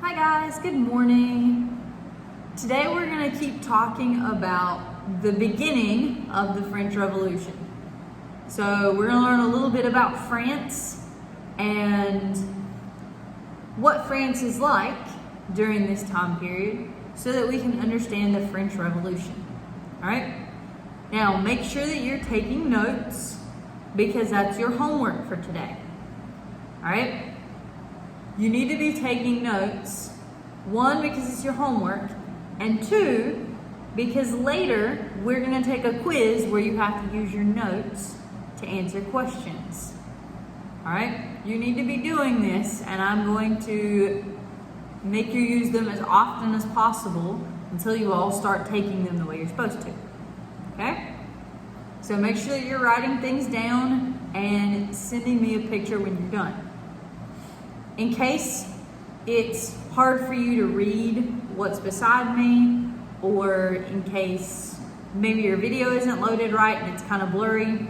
Hi guys, good morning. Today we're going to keep talking about the beginning of the French Revolution. So we're going to learn a little bit about France and what France is like during this time period so that we can understand the French Revolution. Alright? Now make sure that you're taking notes because that's your homework for today. Alright? You need to be taking notes, one, because it's your homework, and two, because later we're going to take a quiz where you have to use your notes to answer questions. Alright? You need to be doing this, and I'm going to make you use them as often as possible until you all start taking them the way you're supposed to. Okay? So make sure that you're writing things down and sending me a picture when you're done. In case it's hard for you to read what's beside me, or in case maybe your video isn't loaded right and it's kind of blurry,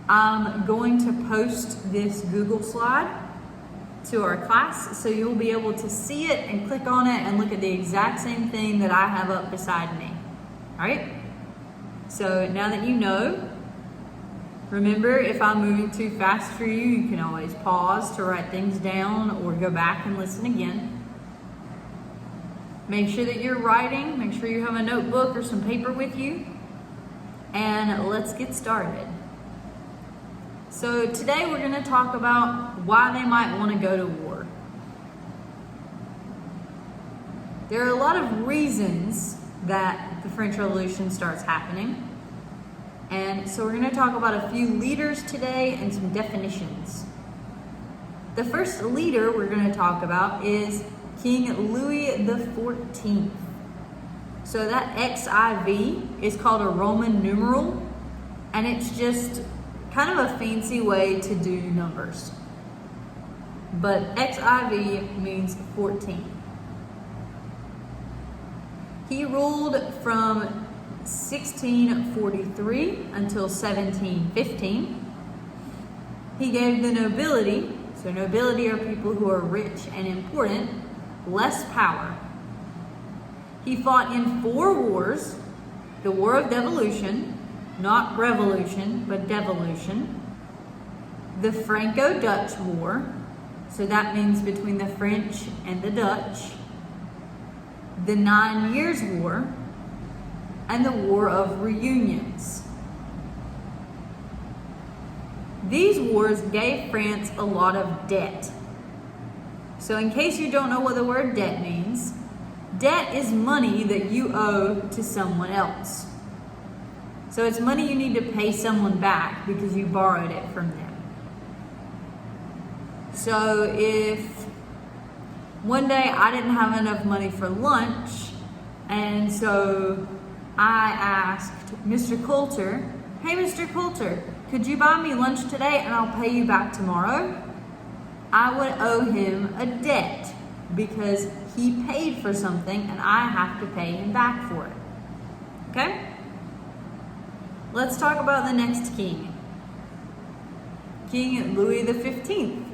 I'm going to post this Google slide to our class so you'll be able to see it and click on it and look at the exact same thing that I have up beside me. Alright? So now that you know, remember, if I'm moving too fast for you, you can always pause to write things down or go back and listen again. Make sure that you're writing. Make sure you have a notebook or some paper with you. And let's get started. So today we're going to talk about why they might want to go to war. There are a lot of reasons that the French Revolution starts happening. And so we're going to talk about a few leaders today and some definitions. The first leader we're going to talk about is King Louis XIV. So that XIV is called a Roman numeral, and it's just kind of a fancy way to do numbers. But XIV means 14. He ruled from 1643 until 1715. He gave the nobility, so nobility are people who are rich and important, less power. He fought in 4 wars: the War of Devolution, not revolution, but devolution; the Franco-Dutch War, so that means between the French and the Dutch; the 9 Years' War, and the War of Reunions. These wars gave France a lot of debt. So in case you don't know what the word debt means, debt is money that you owe to someone else. So it's money you need to pay someone back because you borrowed it from them. So if one day I didn't have enough money for lunch, and so I asked Mr. Coulter, "Hey Mr. Coulter, could you buy me lunch today and I'll pay you back tomorrow?" I would owe him a debt because he paid for something and I have to pay him back for it. Okay? Let's talk about the next king. King Louis XV.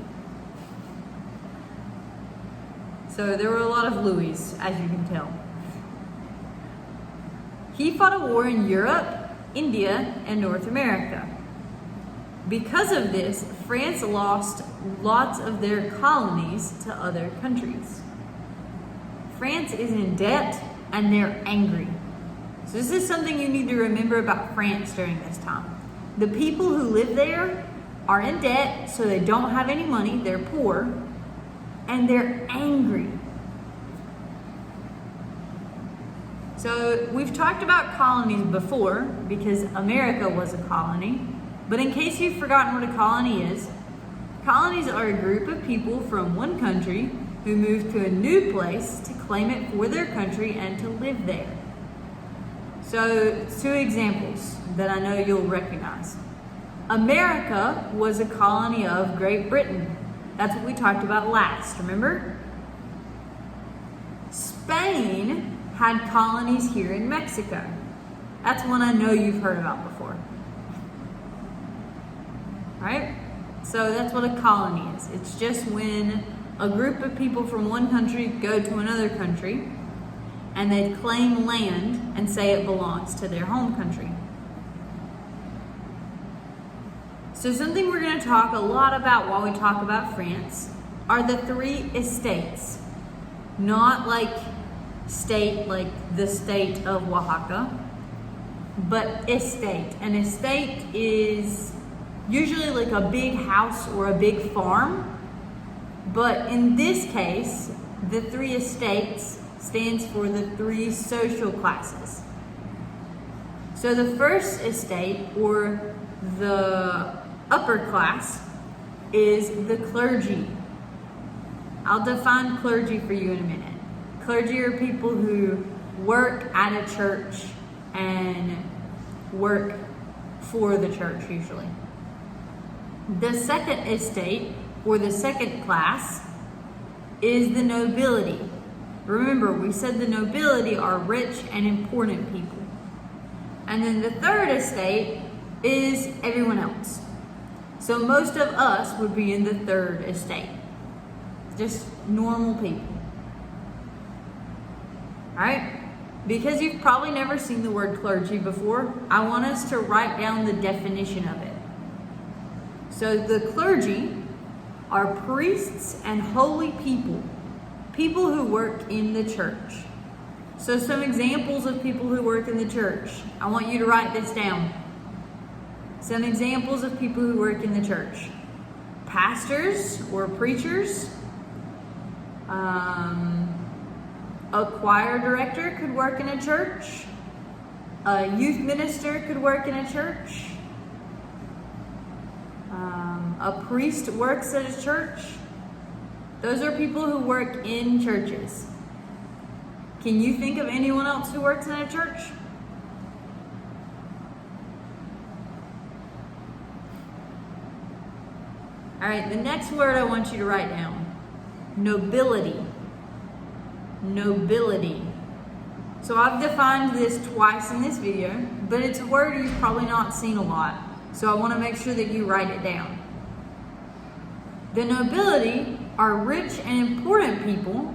So there were a lot of Louis, as you can tell. He fought a war in Europe, India, and North America. Because of this, France lost lots of their colonies to other countries. France is in debt and they're angry. So this is something you need to remember about France during this time. The people who live there are in debt, so they don't have any money, they're poor, and they're angry. So we've talked about colonies before because America was a colony, but in case you've forgotten what a colony is, colonies are a group of people from one country who move to a new place to claim it for their country and to live there. So 2 examples that I know you'll recognize. America was a colony of Great Britain. That's what we talked about last, remember? Spain had colonies here in Mexico. That's one I know you've heard about before. Right? So that's what a colony is. It's just when a group of people from one country go to another country and they claim land and say it belongs to their home country. So something we're going to talk a lot about while we talk about France are the 3 estates. Not like state, like the state of Oaxaca, but estate. An estate is usually like a big house or a big farm, but in this case, the 3 estates stands for the 3 social classes. So the first estate, or the upper class, is the clergy. I'll define clergy for you in a minute. Clergy are people who work at a church and work for the church usually. The second estate, or the second class, is the nobility. Remember, we said the nobility are rich and important people. And then the third estate is everyone else. So most of us would be in the third estate. Just normal people. Alright? Because you've probably never seen the word clergy before, I want us to write down the definition of it. So the clergy are priests and holy people. People who work in the church. So some examples of people who work in the church. I want you to write this down. Some examples of people who work in the church. Pastors or preachers. A choir director could work in a church. A youth minister could work in a church. A priest works at a church. Those are people who work in churches. Can you think of anyone else who works in a church? All right, the next word I want you to write down. Nobility. Nobility. So I've defined this twice in this video, but it's a word you've probably not seen a lot. So I want to make sure that you write it down. The nobility are rich and important people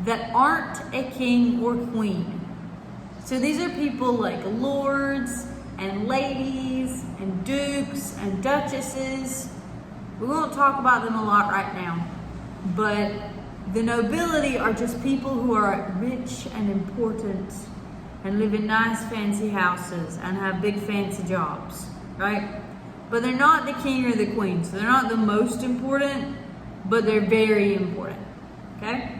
that aren't a king or queen. So these are people like lords and ladies and dukes and duchesses. We won't talk about them a lot right now, but the nobility are just people who are rich and important and live in nice fancy houses and have big fancy jobs, right? But they're not the king or the queen, so they're not the most important, but they're very important, okay?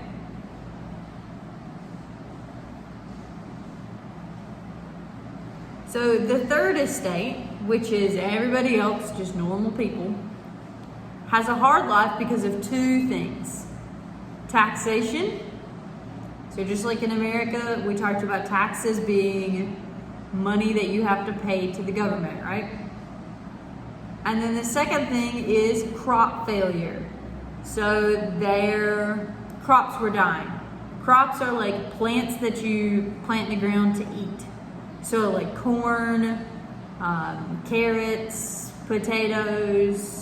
So the third estate, which is everybody else, just normal people, has a hard life because of 2 things. Taxation. So just like in America, we talked about taxes being money that you have to pay to the government, right? And then the second thing is crop failure. So their crops were dying. Crops are like plants that you plant in the ground to eat. So like corn, carrots, potatoes,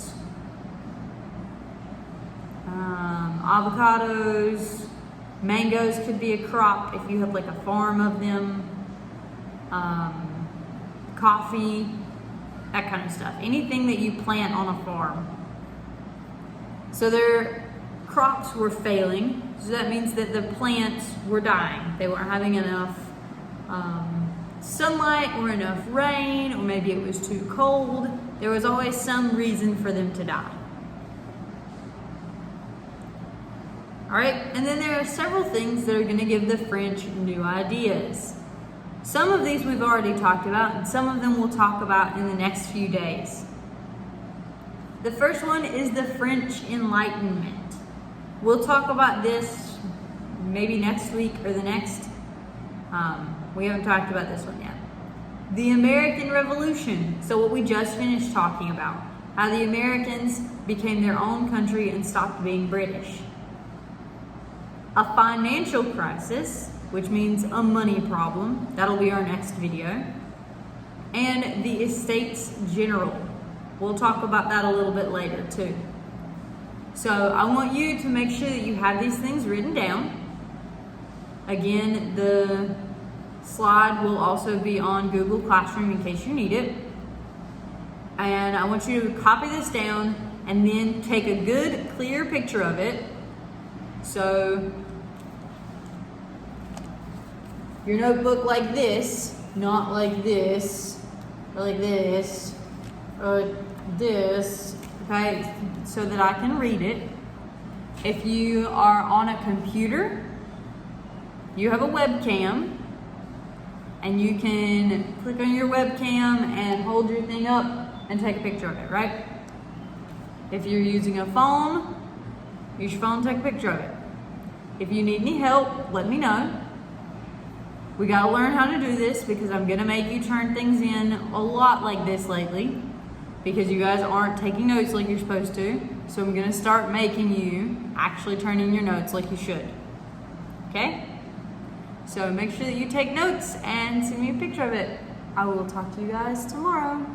avocados, mangoes could be a crop if you have like a farm of them, coffee, that kind of stuff. Anything that you plant on a farm. So their crops were failing, so that means that the plants were dying. They weren't having enough sunlight or enough rain, or maybe it was too cold. There was always some reason for them to die. All right, and then there are several things that are going to give the French new ideas. Some of these we've already talked about, and some of them we'll talk about in the next few days. The first one is the French Enlightenment. We'll talk about this maybe next week or the next. We haven't talked about this one yet. The American Revolution. So what we just finished talking about. How the Americans became their own country and stopped being British. A financial crisis, which means a money problem. That'll be our next video. And the Estates General. We'll talk about that a little bit later too. So I want you to make sure that you have these things written down. Again, the slide will also be on Google Classroom in case you need it. And I want you to copy this down and then take a good, clear picture of it. So your notebook like this, not like this, or like this, or this, okay, so that I can read it. If you are on a computer, you have a webcam, and you can click on your webcam and hold your thing up and take a picture of it, right? If you're using a phone, use your phone, take a picture of it. If you need any help, let me know. We gotta learn how to do this because I'm gonna make you turn things in a lot like this lately because you guys aren't taking notes like you're supposed to. So I'm gonna start making you actually turn in your notes like you should. Okay? So make sure that you take notes and send me a picture of it. I will talk to you guys tomorrow.